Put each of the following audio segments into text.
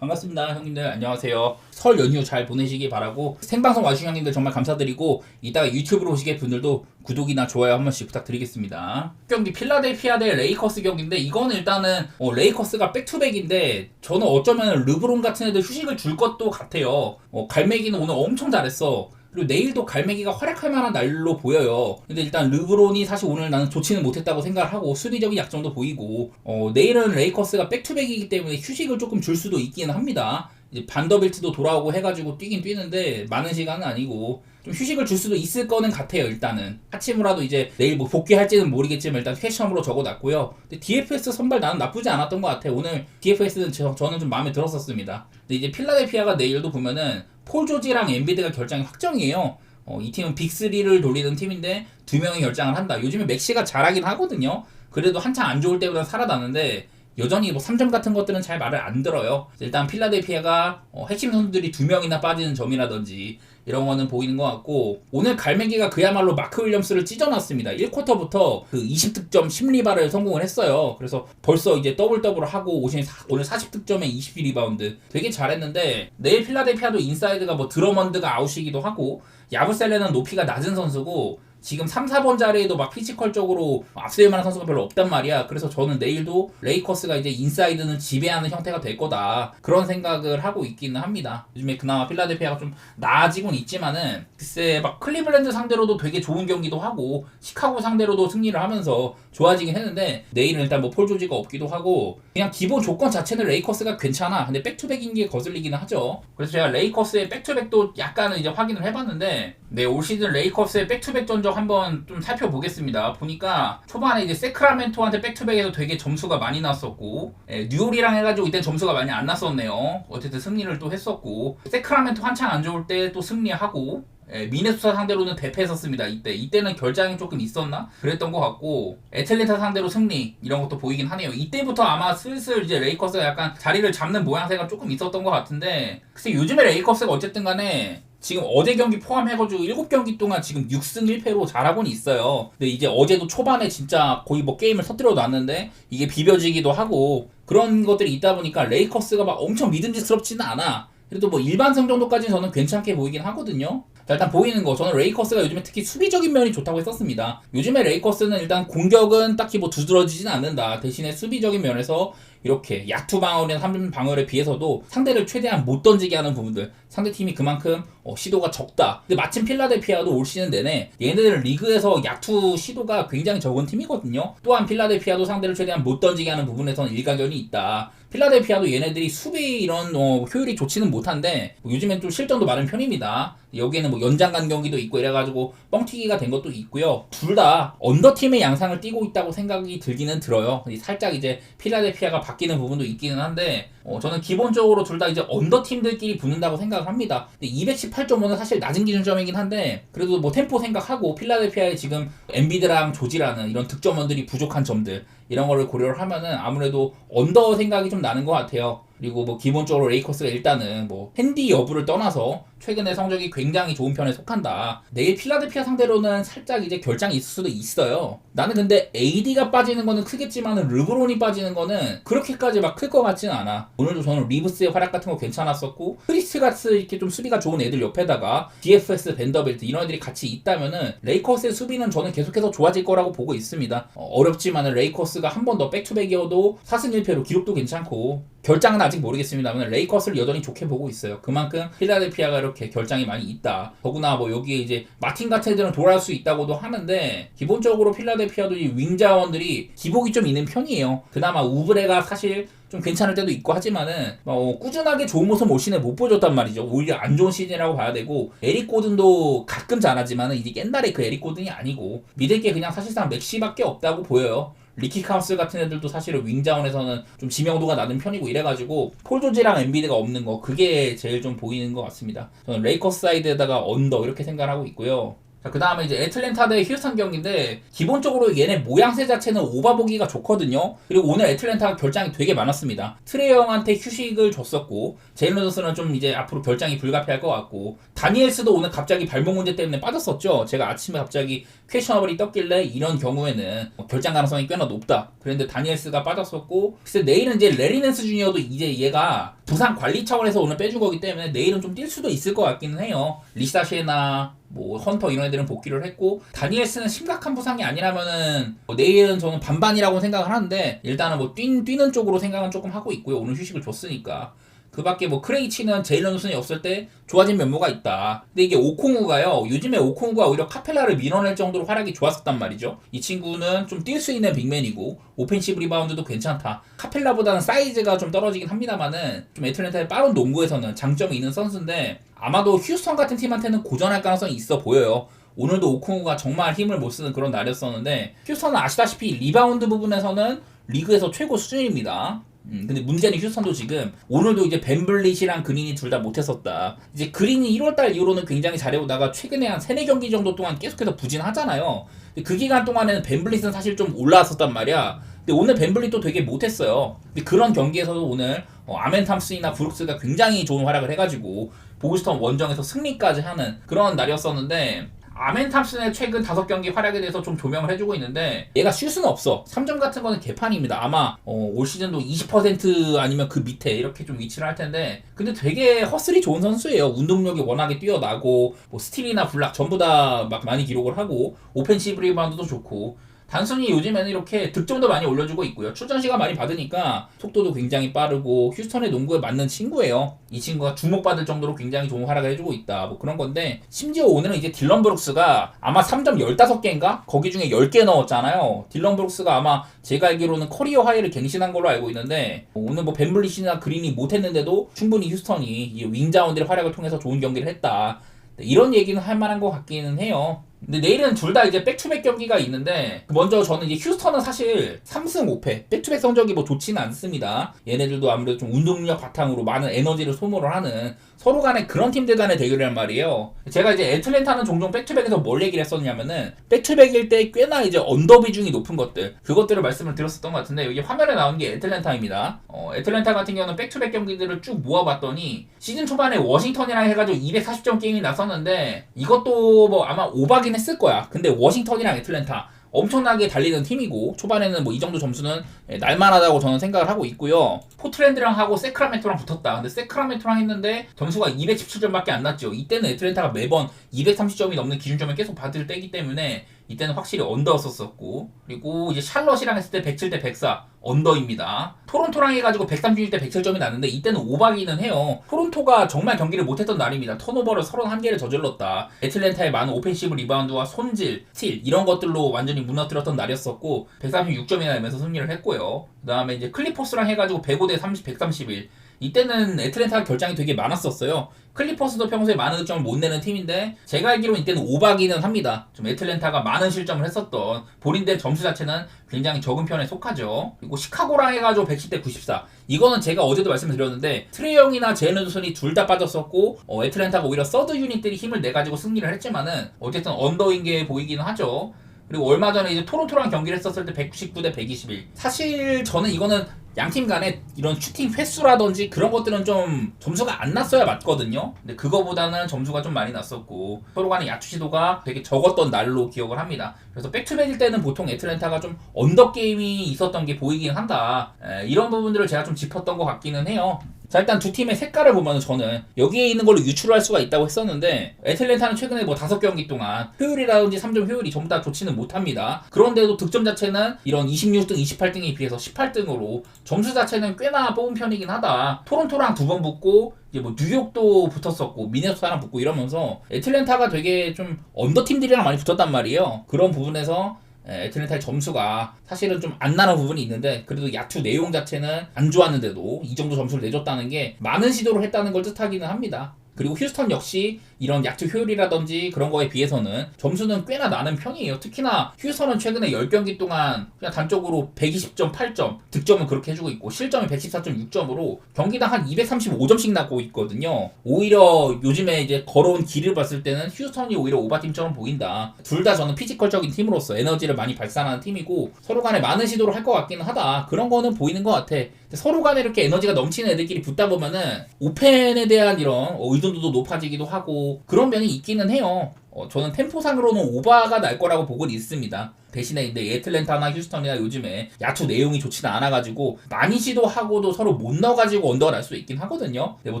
반갑습니다. 형님들 안녕하세요. 설 연휴 잘 보내시기 바라고 생방송 와주신 형님들 정말 감사드리고 이따가 유튜브로 보시게 분들도 구독이나 좋아요 한 번씩 부탁드리겠습니다. 경기 필라델피아 대 레이커스 경기인데 이거는 일단은 레이커스가 백투백인데 저는 어쩌면 르브론 같은 애들 휴식을 줄 것도 같아요. 갈매기는 오늘 엄청 잘했어. 그리고 내일도 갈매기가 활약할 만한 날로 보여요. 근데 일단 르브론이 사실 오늘 나는 좋지는 못했다고 생각을 하고 수비적인 약점도 보이고 내일은 레이커스가 백투백이기 때문에 휴식을 조금 줄 수도 있기는 합니다. 이제 반더빌트도 돌아오고 해가지고 뛰긴 뛰는데 많은 시간은 아니고 좀 휴식을 줄 수도 있을 거는 같아요. 일단은 하치무라도 이제 내일 뭐 복귀할지는 모르겠지만 일단 퀘션으로 적어놨고요. 근데 DFS 선발 나는 나쁘지 않았던 것 같아요. 오늘 DFS는 저는 좀 마음에 들었었습니다. 근데 이제 필라델피아가 내일도 보면은 폴 조지랑 엔비드가 결장이 확정이에요. 이 팀은 빅3를 돌리는 팀인데 두 명이 결장을 한다. 요즘에 맥시가 잘하긴 하거든요. 그래도 한창 안 좋을 때보다 살아나는데 여전히 뭐 3점 같은 것들은 잘 말을 안 들어요. 일단 필라델피아가 핵심 선수들이 두 명이나 빠지는 점이라든지 이런 거는 보이는 것 같고 오늘 갈매기가 그야말로 마크 윌리엄스를 찢어놨습니다. 1쿼터부터 그 20득점 10리바를 성공을 했어요. 그래서 벌써 이제 더블 하고 오늘 40득점에 20리바운드 되게 잘했는데 내일 필라델피아도 인사이드가 뭐 드러먼드가 아웃이기도 하고 야부셀레는 높이가 낮은 선수고 지금 3, 4번 자리에도 막 피지컬적으로 앞세울 만한 선수가 별로 없단 말이야. 그래서 저는 내일도 레이커스가 이제 인사이드는 지배하는 형태가 될 거다. 그런 생각을 하고 있기는 합니다. 요즘에 그나마 필라델피아가 좀 나아지곤 있지만은 글쎄 막 클리블랜드 상대로도 되게 좋은 경기도 하고 시카고 상대로도 승리를 하면서 좋아지긴 했는데 내일은 일단 뭐 폴 조지가 없기도 하고 그냥 기본 조건 자체는 레이커스가 괜찮아. 근데 백투백인 게 거슬리기는 하죠. 그래서 제가 레이커스의 백투백도 약간은 이제 확인을 해봤는데 올 시즌 레이커스의 백투백 전적 한번 좀 살펴보겠습니다. 보니까 초반에 이제 세크라멘토한테 백투백에서 되게 점수가 많이 났었고 뉴올이랑 해가지고 이때 점수가 많이 안 났었네요. 어쨌든 승리를 또 했었고 세크라멘토 한창 안 좋을 때 또 승리하고 미네소타 상대로는 대패했었습니다. 이때는 결장이 조금 있었나? 그랬던 것 같고 애틀랜타 상대로 승리 이런 것도 보이긴 하네요. 이때부터 아마 슬슬 이제 레이커스가 약간 자리를 잡는 모양새가 조금 있었던 것 같은데 글쎄 요즘에 레이커스가 어쨌든 간에 지금 어제 경기 포함해가지고 7경기 동안 지금 6승 1패로 잘하고는 있어요. 근데 이제 어제도 초반에 진짜 거의 뭐 게임을 터뜨려 놨는데 이게 비벼지기도 하고 그런 것들이 있다 보니까 레이커스가 막 엄청 믿음직스럽지는 않아. 그래도 뭐 일반승 정도까지는 저는 괜찮게 보이긴 하거든요. 자, 일단 보이는 거 저는 레이커스가 요즘에 특히 수비적인 면이 좋다고 했었습니다. 요즘에 레이커스는 일단 공격은 딱히 뭐 두드러지진 않는다. 대신에 수비적인 면에서 이렇게 야투 방어나 3점 방어에 비해서도 상대를 최대한 못 던지게 하는 부분들 상대팀이 그만큼 시도가 적다. 근데 마침 필라델피아도 올 시즌 내내 얘네들 리그에서 야투 시도가 굉장히 적은 팀이거든요. 또한 필라델피아도 상대를 최대한 못 던지게 하는 부분에서는 일가견이 있다. 필라델피아도 얘네들이 수비 이런 효율이 좋지는 못한데 요즘엔 좀 실점도 많은 편입니다. 여기에는 뭐 연장 간 경기도 있고 이래가지고 뻥튀기가 된 것도 있고요. 둘 다 언더팀의 양상을 띠고 있다고 생각이 들기는 들어요. 살짝 이제 필라델피아가 바뀌는 부분도 있기는 한데 저는 기본적으로 둘 다 이제 언더팀들끼리 붙는다고 생각을 합니다. 218.5는 사실 낮은 기준점이긴 한데 그래도 뭐 템포 생각하고 필라델피아의 지금 엔비드랑 조지라는 이런 득점원들이 부족한 점들 이런 거를 고려를 하면은 아무래도 언더 생각이 좀 나는 것 같아요. 그리고 뭐 기본적으로 레이커스가 일단은 뭐 핸디 여부를 떠나서 최근에 성적이 굉장히 좋은 편에 속한다. 내일 필라델피아 상대로는 살짝 이제 결장이 있을 수도 있어요. 나는 근데 AD가 빠지는 거는 크겠지만은 르브론이 빠지는 거는 그렇게까지 막 클 것 같지는 않아. 오늘도 저는 리브스의 활약 같은 거 괜찮았었고 크리스가스 이렇게 좀 수비가 좋은 애들 옆에다가 DFS 벤더빌트 이런 애들이 같이 있다면은 레이커스의 수비는 저는 계속해서 좋아질 거라고 보고 있습니다. 어렵지만은 레이커스가 한 번 더 백투백이어도 4승 1패로 기록도 괜찮고 결장은 아직 모르겠습니다만 레이커스를 여전히 좋게 보고 있어요. 그만큼 필라델피아가 이렇게 결장이 많이 있다. 더구나 뭐 여기에 이제 마틴 같은 애들은 돌아올 수 있다고도 하는데 기본적으로 필라델피아도 이 윙 자원들이 기복이 좀 있는 편이에요. 그나마 우브레가 사실 좀 괜찮을 때도 있고 하지만은 꾸준하게 좋은 모습 올 시즌에 못 보여줬단 말이죠. 오히려 안 좋은 시즌이라고 봐야 되고 에릭 고든도 가끔 잘하지만은 이제 옛날에 그 에릭 고든이 아니고 믿을 게 그냥 사실상 맥시밖에 없다고 보여요. 리키 카우스 같은 애들도 사실은 윙자원에서는 좀 지명도가 낮은 편이고 이래가지고 폴 조지랑 엔비드가 없는 거 그게 제일 좀 보이는 것 같습니다. 저는 레이커스 사이드에다가 언더 이렇게 생각을 하고 있고요. 자, 그 다음에 이제 애틀랜타 대 휴스턴 경기인데 기본적으로 얘네 모양새 자체는 오바보기가 좋거든요. 그리고 오늘 애틀랜타가 결장이 되게 많았습니다. 트레이 형한테 휴식을 줬었고 제일런 존슨은 좀 이제 앞으로 결장이 불가피할 것 같고 다니엘스도 오늘 갑자기 발목 문제 때문에 빠졌었죠. 제가 아침에 갑자기 퀘셔너블이 떴길래 이런 경우에는 결장 가능성이 꽤나 높다. 그런데 다니엘스가 빠졌었고 글쎄 내일은 이제 레리 낸스 주니어도 이제 얘가 부상 관리 차원에서 오늘 빼준 거기 때문에 내일은 좀 뛸 수도 있을 것 같기는 해요. 리사 쉐나 뭐 헌터 이런 애들은 복귀를 했고 다니엘스는 심각한 부상이 아니라면은 내일은 저는 반반이라고 생각을 하는데 일단은 뭐 뛰는 쪽으로 생각은 조금 하고 있고요. 오늘 휴식을 줬으니까. 그 밖에 뭐 크레이치는 제일런 우슨이 없을 때 좋아진 면모가 있다. 근데 이게 오콩우가요. 요즘에 오콩우가 오히려 카펠라를 밀어낼 정도로 활약이 좋았었단 말이죠. 이 친구는 좀 뛸 수 있는 빅맨이고 오펜시브 리바운드도 괜찮다. 카펠라보다는 사이즈가 좀 떨어지긴 합니다만은 좀 애틀랜타의 빠른 농구에서는 장점이 있는 선수인데 아마도 휴스턴 같은 팀한테는 고전할 가능성이 있어 보여요. 오늘도 오콩우가 정말 힘을 못 쓰는 그런 날이었었는데 휴스턴은 아시다시피 리바운드 부분에서는 리그에서 최고 수준입니다. 근데 문제는 휴스턴도 지금 오늘도 이제 벤블릿이랑 그린이 둘 다 못했었다. 이제 그린이 1월달 이후로는 굉장히 잘해오다가 최근에 한 3-4경기 정도 동안 계속해서 부진하잖아요. 근데 그 기간 동안에는 벤블릿은 사실 좀 올라왔었단 말이야. 근데 오늘 벤블릿도 되게 못했어요. 근데 그런 경기에서도 오늘 아멘 탐슨이나 브룩스가 굉장히 좋은 활약을 해가지고 보스턴 원정에서 승리까지 하는 그런 날이었었는데 아멘 탐슨의 최근 5경기 활약에 대해서 좀 조명을 해주고 있는데 얘가 슛은 없어. 3점 같은 거는 개판입니다. 아마 올 시즌도 20% 아니면 그 밑에 이렇게 좀 위치를 할 텐데 근데 되게 허슬이 좋은 선수예요. 운동력이 워낙에 뛰어나고 뭐 스틸이나 블락 전부 다 막 많이 기록을 하고 오펜시브 리바운드도 좋고 단순히 요즘에는 이렇게 득점도 많이 올려주고 있고요. 출전 시간 많이 받으니까 속도도 굉장히 빠르고 휴스턴의 농구에 맞는 친구예요. 이 친구가 주목받을 정도로 굉장히 좋은 활약을 해주고 있다. 뭐 그런 건데 심지어 오늘은 이제 딜런 브룩스가 아마 3점 15개인가? 거기 중에 10개 넣었잖아요. 딜런 브룩스가 아마 제가 알기로는 커리어 하이를 갱신한 걸로 알고 있는데 오늘 뭐 벤블릿이나 그린이 못했는데도 충분히 휴스턴이 이 윙자원들의 활약을 통해서 좋은 경기를 했다. 이런 얘기는 할 만한 것 같기는 해요. 근데 내일은 둘 다 이제 백투백 경기가 있는데 먼저 저는 이제 휴스턴은 사실 3승 5패 백투백 성적이 뭐 좋지는 않습니다. 얘네들도 아무래도 좀 운동력 바탕으로 많은 에너지를 소모를 하는 서로 간에 그런 팀들 간의 대결이란 말이에요. 제가 이제 애틀랜타는 종종 백투백에서 뭘 얘기를 했었냐면은 백투백일 때 꽤나 이제 언더 비중이 높은 것들 그것들을 말씀을 드렸었던 것 같은데 여기 화면에 나온 게 애틀랜타입니다. 애틀랜타 같은 경우는 백투백 경기들을 쭉 모아봤더니 시즌 초반에 워싱턴이랑 해가지고 240점 게임이 났었는데 이것도 뭐 아마 오박이 했을 거야. 근데 워싱턴이랑 애틀랜타 엄청나게 달리는 팀이고 초반에는 뭐 이 정도 점수는 날만하다고 저는 생각을 하고 있고요. 포틀랜드랑 하고 세크라멘토랑 붙었다. 근데 세크라멘토랑 했는데 점수가 217점밖에 안 났죠. 이때는 애틀랜타가 매번 230점이 넘는 기준점을 계속 받을 때이기 때문에 이때는 확실히 언더였었고 그리고 이제 샬럿이랑 했을 때 107대 104 언더입니다. 토론토랑 해가지고 131대 107점이 났는데 이때는 오박이는 해요. 토론토가 정말 경기를 못했던 날입니다. 턴오버를 31개를 저질렀다. 애틀랜타의 많은 오펜시브 리바운드와 손질, 스틸 이런 것들로 완전히 무너뜨렸던 날이었었고 136점이나 내면서 승리를 했고요. 그 다음에 이제 클리퍼스랑 해가지고 105대 30, 131 이때는 애틀랜타 결장이 되게 많았었어요. 클리퍼스도 평소에 많은 득점을 못 내는 팀인데 제가 알기로는 이때는 오박이는 합니다. 좀 애틀랜타가 많은 실점을 했었던 본인들 점수 자체는 굉장히 적은 편에 속하죠. 그리고 시카고랑 해가지고 110대 94 이거는 제가 어제도 말씀을 드렸는데 트레이 형이나 제일런 존슨이 둘 다 빠졌었고 애틀랜타가 오히려 서드 유닛들이 힘을 내가지고 승리를 했지만은 어쨌든 언더인 게 보이기는 하죠. 그리고 얼마 전에 이제 토론토랑 경기를 했었을 때 199대 121 사실 저는 이거는 양팀 간에 이런 슈팅 횟수라든지 그런 것들은 좀 점수가 안 났어야 맞거든요. 근데 그거보다는 점수가 좀 많이 났었고 서로 간의 야투 시도가 되게 적었던 날로 기억을 합니다. 그래서 백투백일 때는 보통 애틀랜타가 좀 언더 게임이 있었던 게 보이긴 한다. 이런 부분들을 제가 좀 짚었던 것 같기는 해요. 자 일단 두 팀의 색깔을 보면 저는 여기에 있는 걸로 유추할 수가 있다고 했었는데 애틀랜타는 최근에 뭐 5경기 동안 효율이라든지 3점 효율이 전부 다 좋지는 못합니다. 그런데도 득점 자체는 이런 26등, 28등에 비해서 18등으로 점수 자체는 꽤나 뽑은 편이긴 하다. 토론토랑 2번 붙고 이제 뭐 뉴욕도 붙었었고 미네소타랑 붙고 이러면서 애틀랜타가 되게 좀 언더 팀들이랑 많이 붙었단 말이에요. 그런 부분에서 애틀랜타의 점수가 사실은 좀 안 나는 부분이 있는데 그래도 야투 내용 자체는 안 좋았는데도 이 정도 점수를 내줬다는 게 많은 시도를 했다는 걸 뜻하기는 합니다. 그리고 휴스턴 역시 이런 야투 효율이라든지 그런 거에 비해서는 점수는 꽤나 나는 편이에요. 특히나 휴스턴은 최근에 10경기 동안 그냥 단적으로 120점 8점 득점은 그렇게 해주고 있고 실점이 114.6점으로 경기당 한 235점씩 나고 있거든요. 오히려 요즘에 이제 걸어온 길을 봤을 때는 휴스턴이 오히려 오바팀처럼 보인다. 둘 다 저는 피지컬적인 팀으로서 에너지를 많이 발산하는 팀이고 서로 간에 많은 시도를 할 것 같기는 하다. 그런 거는 보이는 것 같아. 서로 간에 이렇게 에너지가 넘치는 애들끼리 붙다 보면은 오펜에 대한 이런 의존도도 높아지기도 하고 그런 면이 있기는 해요. 저는 템포상으로는 오바가 날 거라고 보고는 있습니다. 대신에 이제 애틀랜타나 휴스턴이나 요즘에 야투 내용이 좋지는 않아가지고 많이 시도하고도 서로 못 넣어가지고 언더가 날 수 있긴 하거든요. 뭐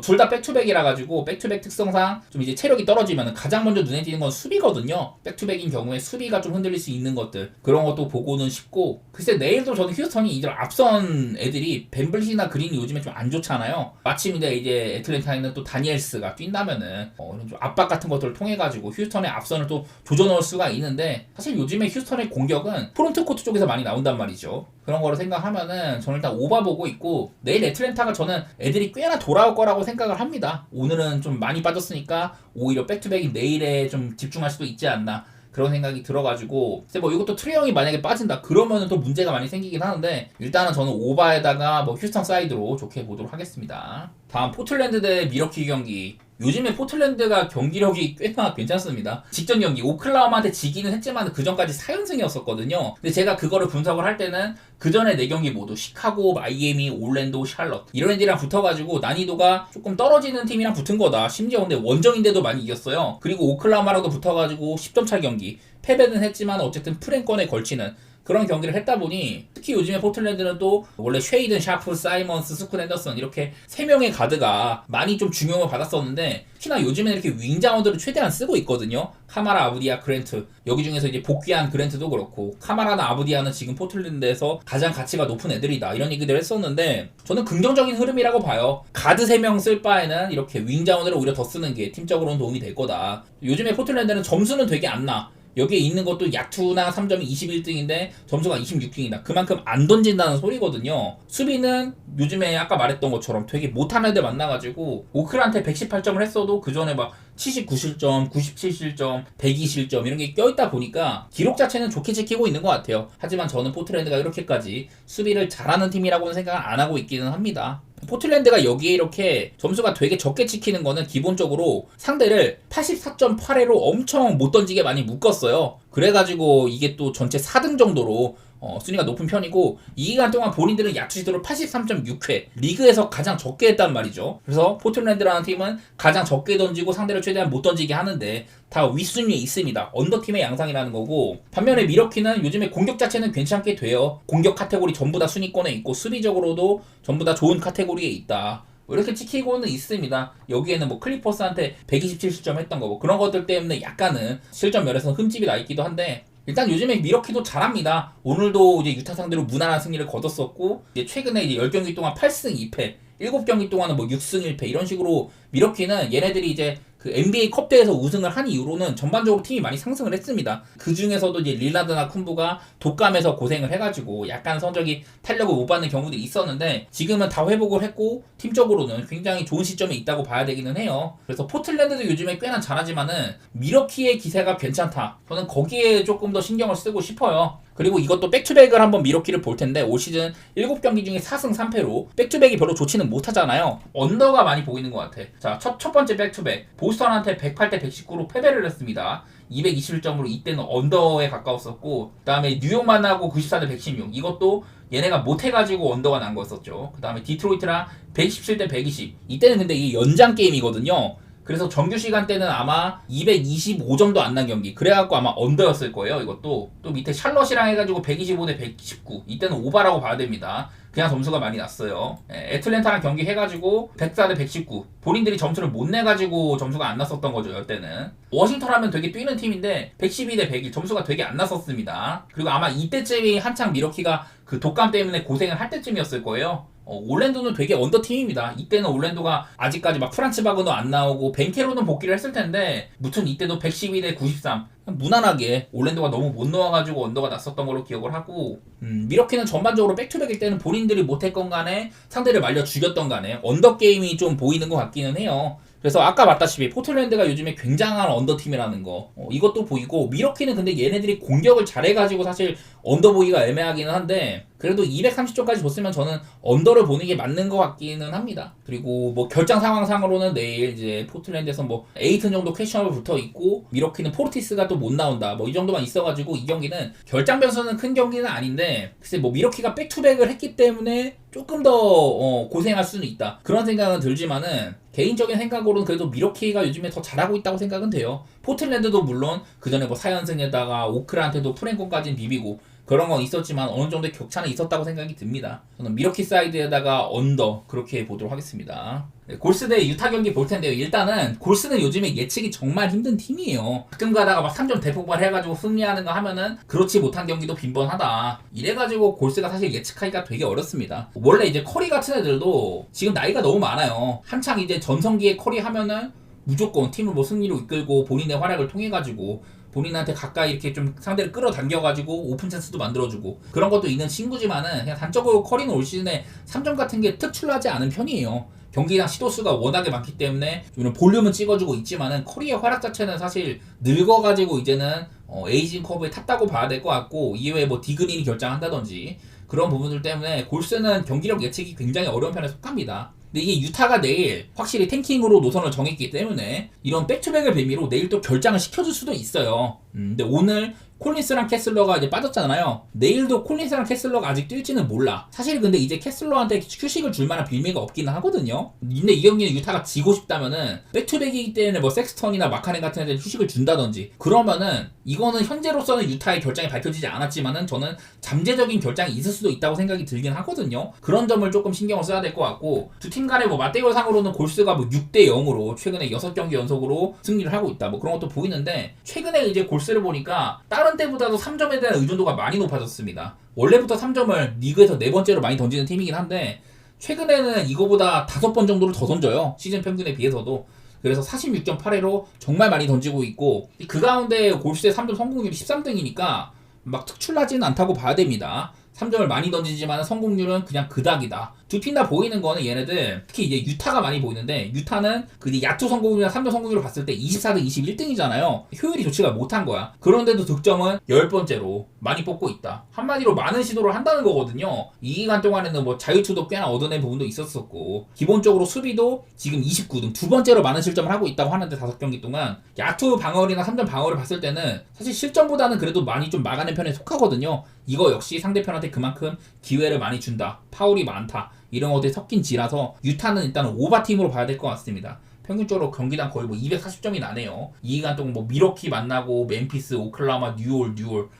둘 다 백투백이라 가지고 백투백 특성상 좀 이제 체력이 떨어지면 가장 먼저 눈에 띄는 건 수비거든요. 백투백인 경우에 수비가 좀 흔들릴 수 있는 것들 그런 것도 보고는 싶고, 글쎄 내일도 저는 휴스턴이 이들 앞선 애들이 벤블리나 그린이 요즘에 좀 안 좋잖아요. 마침 이제 애틀랜타에는 또 다니엘스가 뛴다면은 좀 압박 같은 것들을 통해 가지고 휴스턴의 앞선을 또 조져 넣을 수가 있는데, 사실 요즘에 휴스턴의 공격은 프론트 코트 쪽에서 많이 나온단 말이죠. 그런 거를 생각하면은 저는 일단 오바 보고 있고, 내일 애틀랜타가 저는 애들이 꽤나 돌아올 거라고 생각을 합니다. 오늘은 좀 많이 빠졌으니까 오히려 백투백이 내일에 좀 집중할 수도 있지 않나 그런 생각이 들어가지고, 뭐 이것도 트레이 형이 만약에 빠진다 그러면은 또 문제가 많이 생기긴 하는데, 일단은 저는 오바에다가 뭐 휴스턴 사이드로 좋게 보도록 하겠습니다. 다음 포틀랜드 대 미러키 경기. 요즘에 포틀랜드가 경기력이 꽤나 괜찮습니다. 직전 경기 오클라호마한테 지기는 했지만 그 전까지 4연승이었었거든요. 근데 제가 그거를 분석을 할 때는 그 전에 4경기 모두 시카고, 마이애미, 올랜도, 샬럿 이런 애들이랑 붙어가지고 난이도가 조금 떨어지는 팀이랑 붙은 거다. 심지어 근데 원정인데도 많이 이겼어요. 그리고 오클라호마랑도 붙어가지고 10점 차 경기 패배는 했지만 어쨌든 프랭권에 걸치는 그런 경기를 했다 보니, 특히 요즘에 포틀랜드는 또 원래 쉐이든, 샤프, 사이먼스, 스쿤 앤더슨 이렇게 3명의 가드가 많이 좀 중용을 받았었는데, 특히나 요즘에는 이렇게 윙자원들을 최대한 쓰고 있거든요. 카마라, 아부디아, 그랜트. 여기 중에서 이제 복귀한 그랜트도 그렇고, 카마라나 아부디아는 지금 포틀랜드에서 가장 가치가 높은 애들이다 이런 얘기들을 했었는데, 저는 긍정적인 흐름이라고 봐요. 가드 3명 쓸 바에는 이렇게 윙자원들을 오히려 더 쓰는 게 팀적으로는 도움이 될 거다. 요즘에 포틀랜드는 점수는 되게 안 나. 여기에 있는 것도 야투나 3점이 21등인데 점수가 26등이다. 그만큼 안 던진다는 소리거든요. 수비는 요즘에 아까 말했던 것처럼 되게 못하는 애들 만나가지고 오클한테 118점을 했어도 그 전에 막 79실점, 97실점, 102실점 이런 게 껴있다 보니까 기록 자체는 좋게 지키고 있는 것 같아요. 하지만 저는 포틀랜드가 이렇게까지 수비를 잘하는 팀이라고는 생각을 안 하고 있기는 합니다. 포틀랜드가 여기에 이렇게 점수가 되게 적게 찍히는 거는 기본적으로 상대를 84.8회로 엄청 못 던지게 많이 묶었어요. 그래가지고 이게 또 전체 4등 정도로 순위가 높은 편이고, 이 기간 동안 본인들은 야투 시도를 83.6회 리그에서 가장 적게 했단 말이죠. 그래서 포틀랜드라는 팀은 가장 적게 던지고 상대를 최대한 못 던지게 하는데 다 윗순위에 있습니다. 언더팀의 양상이라는 거고, 반면에 미러키는 요즘에 공격 자체는 괜찮게 돼요. 공격 카테고리 전부 다 순위권에 있고 수비적으로도 전부 다 좋은 카테고리에 있다. 이렇게 찍히고는 있습니다. 여기에는 뭐 클리퍼스한테 127실점 했던 거고 그런 것들 때문에 약간은 실점 면에서는 흠집이 나 있기도 한데, 일단 요즘에 미러키도 잘합니다. 오늘도 이제 유타 상대로 무난한 승리를 거뒀었고, 이제 최근에 이제 10경기 동안 8승 2패, 7경기 동안은 뭐 6승 1패 이런 식으로 미러키는 얘네들이 이제 그 NBA 컵대에서 우승을 한 이후로는 전반적으로 팀이 많이 상승을 했습니다. 그 중에서도 이제 릴라드나 쿤부가 독감에서 고생을 해가지고 약간 성적이 탄력을 못 받는 경우들이 있었는데, 지금은 다 회복을 했고 팀적으로는 굉장히 좋은 시점에 있다고 봐야 되기는 해요. 그래서 포틀랜드도 요즘에 꽤나 잘하지만은 미러키의 기세가 괜찮다. 저는 거기에 조금 더 신경을 쓰고 싶어요. 그리고 이것도 백투백을 한번 미러키를 볼 텐데, 올 시즌 7경기 중에 4승 3패로 백투백이 별로 좋지는 못하잖아요. 언더가 많이 보이는 것 같아. 자, 첫 번째 백투백 보스턴한테 108대 119로 패배를 했습니다. 221점으로 이때는 언더에 가까웠었고, 그 다음에 뉴욕 만나고 94대 116 이것도 얘네가 못해가지고 언더가 난 거였었죠. 그 다음에 디트로이트랑 117대 120 이때는 근데 이게 연장 게임이거든요. 그래서 정규 시간 때는 아마 225점도 안 난 경기, 그래갖고 아마 언더였을 거예요. 이것도 또 밑에 샬럿이랑 해가지고 125대 119 이때는 오바라고 봐야 됩니다. 그냥 점수가 많이 났어요. 애틀랜타랑 경기 해가지고 104대 119 본인들이 점수를 못 내가지고 점수가 안 났었던 거죠. 이때는 워싱턴 하면 되게 뛰는 팀인데 112대 101 점수가 되게 안 났었습니다. 그리고 아마 이때쯤이 한창 미러키가 그 독감 때문에 고생을 할 때쯤이었을 거예요. 올랜도는 되게 언더팀입니다. 이때는 올랜도가 아직까지 막 프란츠 바그너 안 나오고 벤케로는 복귀를 했을 텐데, 무튼 이때도 112대 93 무난하게 올랜도가 너무 못 넣어가지고 언더가 났었던 걸로 기억을 하고, 미러키는 전반적으로 백투백일 때는 본인들이 못했건 간에 상대를 말려 죽였던 간에 언더 게임이 좀 보이는 것 같기는 해요. 그래서 아까 봤다시피 포틀랜드가 요즘에 굉장한 언더팀이라는 거 이것도 보이고, 미러키는 근데 얘네들이 공격을 잘해가지고 사실 언더 보기가 애매하기는 한데, 그래도 230점까지 줬으면 저는 언더를 보는 게 맞는 것 같기는 합니다. 그리고 뭐 결장 상황상으로는 내일 이제 포틀랜드에서 뭐 에이튼 정도 퀘셔널 붙어 있고 미러키는 포르티스가 또 못 나온다. 뭐 이 정도만 있어가지고 이 경기는 결장 변수는 큰 경기는 아닌데 글쎄 뭐 미러키가 백투백을 했기 때문에 조금 더 고생할 수는 있다. 그런 생각은 들지만은 개인적인 생각으로는 그래도 미러키가 요즘에 더 잘하고 있다고 생각은 돼요. 포틀랜드도 물론 그전에 뭐 4연승에다가 오크라한테도 프랭콘까지는 비비고 그런 건 있었지만 어느 정도의 격차는 있었다고 생각이 듭니다. 저는 미러키 사이드에다가 언더 그렇게 보도록 하겠습니다. 네, 골스 대 유타 경기 볼 텐데요. 일단은 골스는 요즘에 예측이 정말 힘든 팀이에요. 가끔 가다가 막 3점 대폭발 해가지고 승리하는 거 하면은 그렇지 못한 경기도 빈번하다. 이래가지고 골스가 사실 예측하기가 되게 어렵습니다. 원래 이제 커리 같은 애들도 지금 나이가 너무 많아요. 한창 이제 전성기에 커리 하면은 무조건 팀을 뭐 승리로 이끌고 본인의 활약을 통해가지고 본인한테 가까이 이렇게 좀 상대를 끌어당겨가지고 오픈 찬스도 만들어주고 그런 것도 있는 친구지만은 그냥 단적으로 커리는 올 시즌에 3점 같은 게 특출나지 않은 편이에요. 경기당 시도수가 워낙에 많기 때문에 좀 볼륨은 찍어주고 있지만은 커리의 활약 자체는 사실 늙어가지고 이제는 에이징 커브에 탔다고 봐야 될 것 같고 이외에 뭐 디그린이 결장한다든지 그런 부분들 때문에 골스는 경기력 예측이 굉장히 어려운 편에 속합니다. 근데 이게 유타가 내일 확실히 탱킹으로 노선을 정했기 때문에 이런 백투백을 빌미로 내일 또 결장을 시켜줄 수도 있어요. 근데 오늘 콜린스랑 캐슬러가 이제 빠졌잖아요. 내일도 콜린스랑 캐슬러가 아직 뛸지는 몰라. 사실 근데 이제 캐슬러한테 휴식을 줄 만한 빌미가 없기는 하거든요. 근데 이 경기는 유타가 지고 싶다면은 백투백이기 때문에 뭐 섹스턴이나 마카넨 같은 애들 휴식을 준다든지 그러면은 이거는 현재로서는 유타의 결장이 밝혀지지 않았지만은 저는 잠재적인 결장이 있을 수도 있다고 생각이 들긴 하거든요. 그런 점을 조금 신경을 써야 될 것 같고 두 팀 간에 뭐 맞대결상으로는 골스가 뭐 6대 0으로 최근에 6경기 연속으로 승리를 하고 있다. 뭐 그런 것도 보이는데 최근에 이제 골스를 보니까 다른 때보다도 3점에 대한 의존도가 많이 높아졌습니다. 원래부터 3점을 리그에서 4번째로 많이 던지는 팀이긴 한데 최근에는 이거보다 5번 정도를 더 던져요. 시즌 평균에 비해서도. 그래서 46.8회로 정말 많이 던지고 있고 그 가운데 골스의 3점 성공률이 13등이니까 막 특출나지는 않다고 봐야 됩니다. 3점을 많이 던지지만 성공률은 그냥 그닥이다. 두 팀 다 보이는 거는 얘네들 특히 이제 유타가 많이 보이는데 유타는 그 야투 성공률이나 3점 성공률을 봤을 때 24등 21등이잖아요. 효율이 좋지가 못한 거야. 그런데도 득점은 10번째로 많이 뽑고 있다. 한마디로 많은 시도를 한다는 거거든요. 이 기간 동안에는 뭐 자유투도 꽤나 얻어낸 부분도 있었었고 기본적으로 수비도 지금 29등 두 번째로 많은 실점을 하고 있다고 하는데 5경기 동안 야투 방어율이나 3점 방어를 봤을 때는 사실 실점보다는 그래도 많이 좀 막아낸 편에 속하거든요. 이거 역시 상대편한테 그만큼 기회를 많이 준다. 파울이 많다. 이런 것들이 섞인 지라서 유타는 일단 오바팀으로 봐야 될 것 같습니다. 평균적으로 경기당 거의 뭐 240점이 나네요. 이 기간 동안 뭐 미러키 만나고 멤피스, 오클라호마, 뉴올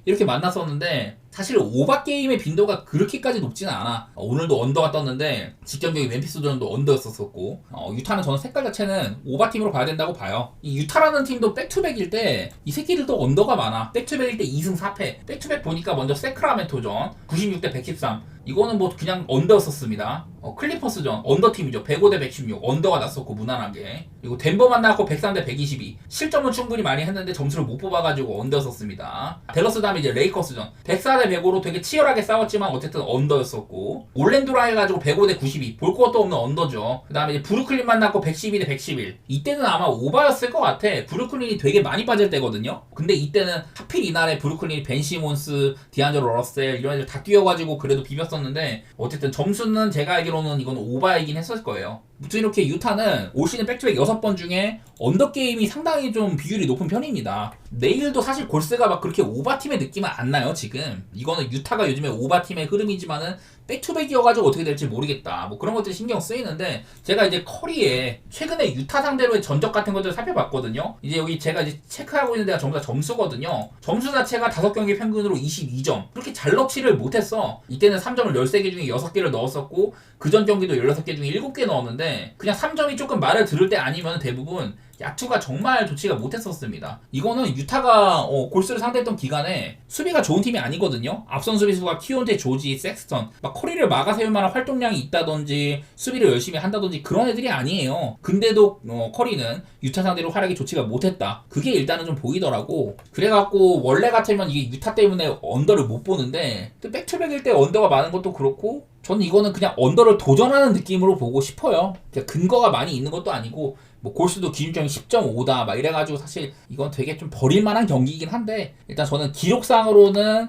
이렇게 만났었는데 사실 오바 게임의 빈도가 그렇게까지 높지는 않아. 오늘도 언더가 떴는데 직전 경기 멤피스전도 언더였었고 유타는 저는 색깔 자체는 오바팀으로 봐야 된다고 봐요. 이 유타라는 팀도 백투백일 때 이 새끼들도 언더가 많아. 백투백일 때 2승 4패. 백투백 보니까 먼저 세크라멘토전 96대 113 이거는 뭐 그냥 언더였었습니다. 클리퍼스전 언더팀이죠. 105대 116 언더가 났었고 무난하게. 그리고 덴버 만나고 103대 122 실점은 충분히 많이 했는데 점수를 못 뽑아가지고 언더였었습니다. 댈러스 다음에 이제 레이커스전 104대 105로 되게 치열하게 싸웠지만 어쨌든 언더였었고 올랜도라 해가지고 105대 92 볼 것도 없는 언더죠. 그 다음에 이제 브루클린 만났고 112대 111 이때는 아마 오바였을 것 같아. 브루클린이 되게 많이 빠질 때거든요. 근데 이때는 하필 이날에 브루클린이 벤 시몬스, 디안젤로 러셀 이런 애들 다 뛰어가지고 그래도 비볐었는데 어쨌든 점수는 제가 알기로는 이건 오바이긴 했을 거예요. 무튼 이렇게 유타는 올 시즌 백투백 6번 중에 언더게임이 상당히 좀 비율이 높은 편입니다. 내일도 사실 골스가 막 그렇게 오바팀의 느낌은 안 나요 지금. 이거는 유타가 요즘에 오바팀의 흐름이지만은 백투백이어가지고 어떻게 될지 모르겠다. 뭐 그런 것들이 신경 쓰이는데 제가 이제 커리에 최근에 유타 상대로의 전적 같은 것들을 살펴봤거든요. 이제 여기 제가 이제 체크하고 있는 데가 전부 다 점수거든요. 점수 자체가 5경기 평균으로 22점. 그렇게 잘 넣지를 못했어. 이때는 3점을 13개 중에 6개를 넣었었고 그전 경기도 16개 중에 7개 넣었는데 그냥 3점이 조금 말을 들을 때 아니면 대부분 야투가 정말 좋지가 못했었습니다. 이거는 유타가 골스를 상대했던 기간에 수비가 좋은 팀이 아니거든요. 앞선 수비수가 키온테, 조지, 섹스턴 막 커리를 막아세울 만한 활동량이 있다든지 수비를 열심히 한다든지 그런 애들이 아니에요. 근데도 커리는 유타 상대로 활약이 좋지가 못했다. 그게 일단은 좀 보이더라고. 그래갖고 원래 같으면 이게 유타 때문에 언더를 못 보는데 백투백일 때 언더가 많은 것도 그렇고 저는 이거는 그냥 언더를 도전하는 느낌으로 보고 싶어요. 근거가 많이 있는 것도 아니고 뭐 골수도 기준점이 10.5다 막 이래가지고 사실 이건 되게 좀 버릴만한 경기이긴 한데 일단 저는 기록상으로는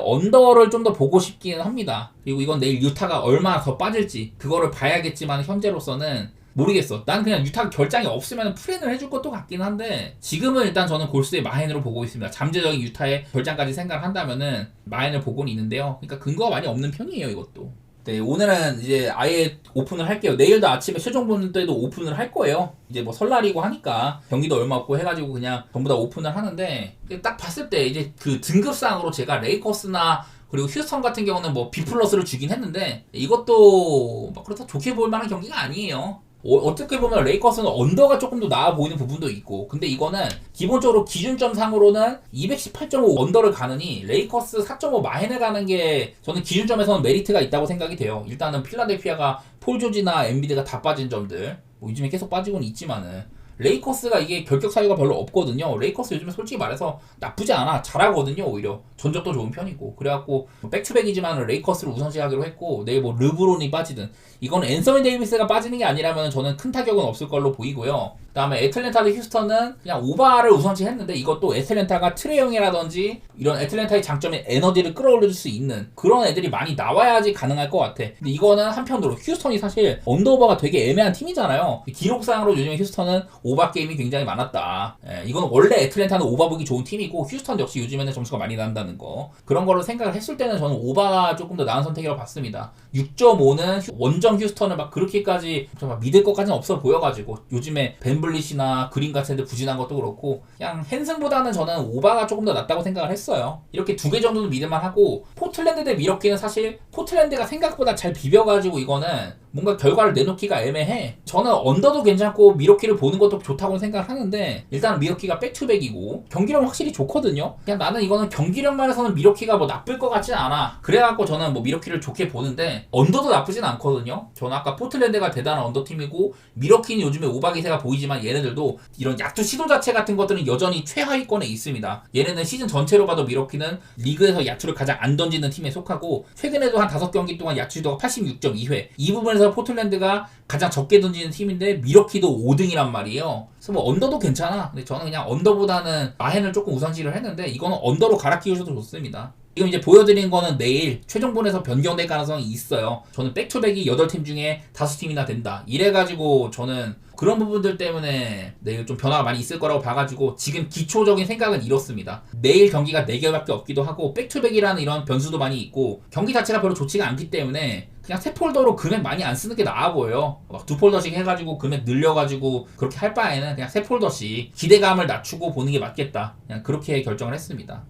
언더를 좀 더 보고 싶기는 합니다. 그리고 이건 내일 유타가 얼마나 더 빠질지 그거를 봐야겠지만 현재로서는 모르겠어. 난 그냥 유타가 결장이 없으면 프렌을 해줄 것도 같긴 한데 지금은 일단 저는 골스의 마헨으로 보고 있습니다. 잠재적인 유타의 결장까지 생각을 한다면은 마헨을 보고는 있는데요. 그러니까 근거가 많이 없는 편이에요 이것도. 네, 오늘은 이제 아예 오픈을 할게요. 내일도 아침에 최종 보는 때도 오픈을 할 거예요. 이제 뭐 설날이고 하니까 경기도 얼마 없고 해가지고 그냥 전부 다 오픈을 하는데 딱 봤을 때 이제 그 등급상으로 제가 레이커스나 그리고 휴스턴 같은 경우는 뭐 B 플러스를 주긴 했는데 이것도 막 그렇다 좋게 볼 만한 경기가 아니에요. 어떻게 보면 레이커스는 언더가 조금 더 나아 보이는 부분도 있고 근데 이거는 기본적으로 기준점 상으로는 218.5 언더를 가느니 레이커스 4.5 마헨을 가는 게 저는 기준점에서는 메리트가 있다고 생각이 돼요. 일단은 필라델피아가 폴 조지나 엠비드가 다 빠진 점들 뭐 요즘에 계속 빠지고는 있지만은 레이커스가 이게 결격 사유가 별로 없거든요. 레이커스 요즘에 솔직히 말해서 나쁘지 않아. 잘하거든요. 오히려 전적도 좋은 편이고 그래갖고 백투백이지만 레이커스를 우선시하기로 했고 내일 뭐 르브론이 빠지든 이건 앤서니 데이비스가 빠지는 게 아니라면 저는 큰 타격은 없을 걸로 보이고요. 그 다음에 애틀랜타 대 휴스턴은 그냥 오바를 우선시 했는데 이것도 애틀랜타가 트레이 형이라든지 이런 애틀랜타의 장점인 에너지를 끌어올릴 수 있는 그런 애들이 많이 나와야지 가능할 것 같아. 근데 이거는 한편으로 휴스턴이 사실 언더오버가 되게 애매한 팀이잖아요. 기록상으로 요즘에 휴스턴은 오바 게임이 굉장히 많았다. 이건 원래 애틀랜타는 오바 보기 좋은 팀이고 휴스턴 역시 요즘에는 점수가 많이 난다는 거 그런 거를 생각을 했을 때는 저는 오바가 조금 더 나은 선택이라고 봤습니다. 6.5는 원정 휴스턴을 막 그렇게까지 정말 믿을 것까지는 없어 보여가지고 요즘에 벤블릿이나 그린 같은 데 부진한 것도 그렇고 그냥 헨슨보다는 저는 오바가 조금 더 낫다고 생각을 했어요. 이렇게 두 개 정도는 믿을만 하고 포틀랜드 대 미러키는 사실 포틀랜드가 생각보다 잘 비벼가지고 이거는 뭔가 결과를 내놓기가 애매해. 저는 언더도 괜찮고 미러키를 보는 것도 좋다고 생각을 하는데 일단 미러키가 백투백이고 경기력은 확실히 좋거든요. 그냥 나는 이거는 경기력만해서는 미러키가 뭐 나쁠 것 같진 않아. 그래갖고 저는 뭐 미러키를 좋게 보는데 언더도 나쁘진 않거든요. 저는 아까 포틀랜드가 대단한 언더팀이고 미러키는 요즘에 오바 기세가 보이지만 얘네들도 이런 야투 시도 자체 같은 것들은 여전히 최하위권에 있습니다. 얘네는 시즌 전체로 봐도 미러키는 리그에서 야투를 가장 안 던지는 팀에 속하고 최근에도 한 5경기 동안 야투 시도가 86.2회 이 부분에서 포틀랜드가 가장 적게 던지는 팀인데 미러키도 5등이란 말이에요. 그래서 뭐 언더도 괜찮아. 근데 저는 그냥 언더보다는 마헨을 조금 우선시를 했는데 이거는 언더로 갈아 끼우셔도 좋습니다. 지금 이제 보여드린 거는 내일 최종본에서 변경될 가능성이 있어요. 저는 백투백이 8팀 중에 5팀이나 된다. 이래가지고 저는 그런 부분들 때문에 내일 좀 변화가 많이 있을 거라고 봐가지고 지금 기초적인 생각은 이렇습니다. 내일 경기가 4개밖에 없기도 하고 백투백이라는 이런 변수도 많이 있고 경기 자체가 별로 좋지가 않기 때문에 그냥 세 폴더로 금액 많이 안 쓰는 게 나아 보여요. 막 2폴더씩 해가지고 금액 늘려가지고 그렇게 할 바에는 그냥 3폴더씩 기대감을 낮추고 보는 게 맞겠다. 그냥 그렇게 결정을 했습니다.